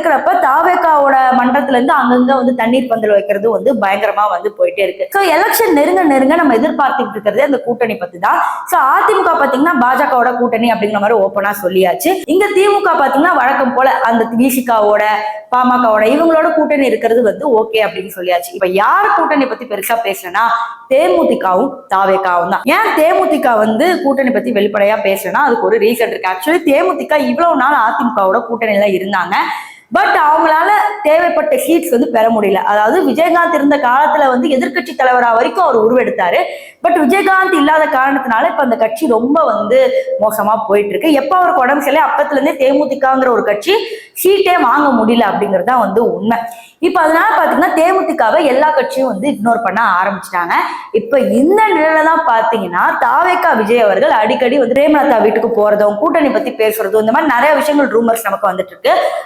இருக்கிறப்ப தாவேக்காவோட மன்றத்துல இருந்து அங்கங்க வந்து தண்ணீர் பந்தல் வைக்கிறது வந்து பயங்கரமா வந்து போயிட்டே இருக்கு. ஸோ எலெக்ஷன் நெருங்க நெருங்க நம்ம எதிர்பார்த்துட்டு இருக்கிறது அந்த கூட்டணி பத்தி தான். ஸோ அதிமுக பாத்தீங்கன்னா பாஜகவோட கூட்டணி அப்படிங்கிற மாதிரி ஓப்பனா சொல்லியாச்சு. இங்க திமுக பாத்தீங்கன்னா வழக்கம் போல அந்த விசிகாவோட பாமகவோட இவங்களோட கூட்டணி இருக்கிறது வந்து ஓகே அப்படின்னு சொல்லியாச்சு. இப்ப யார் கூட்டணி பத்தி பெருசா பேசுறேன்னா தேமுதிகவும் தாவேக்காவும் தான். ஏன் தேமுதிக வந்து கூட்டணி பத்தி வெளிப்படையா பேசுறேன்னா அதுக்கு ஒரு ரீசன் இருக்கு. ஆக்சுவலி தேமுதிக இவ்வளவு நாள் அதிமுகவோட கூட்டணியில இருந்தாங்க. பட் அவங்களால தேவைப்பட்ட சீட்ஸ் வந்து பெற முடியல. அதாவது விஜயகாந்த் இருந்த காலத்துல வந்து எதிர்கட்சி தலைவரா வரைக்கும் அவர் உருவெடுத்தாரு. பட் விஜயகாந்த் இல்லாத காரணத்தினால இப்ப அந்த கட்சி ரொம்ப வந்து மோசமா போயிட்டு இருக்கு. எப்ப அவருக்கு உடம்பு சரியில்லை அப்பத்துல இருந்தே தேமுதிகங்கிற ஒரு கட்சி சீட்டே வாங்க முடியல அப்படிங்கிறது தான் வந்து உண்மை. இப்ப அதனால பாத்தீங்கன்னா தேமுதிகவை எல்லா கட்சியும் வந்து இக்னோர் பண்ண ஆரம்பிச்சிட்டாங்க. இப்ப இந்த நிலையில தான் பாத்தீங்கன்னா தாவேக்கா விஜய் அவர்கள் அடிக்கடி வந்து பிரேமலதா வீட்டுக்கு போறதும் கூட்டணி பத்தி பேசுறதும் இந்த மாதிரி நிறைய விஷயங்கள் ரூமர்ஸ் நமக்கு வந்துட்டு இருக்கு.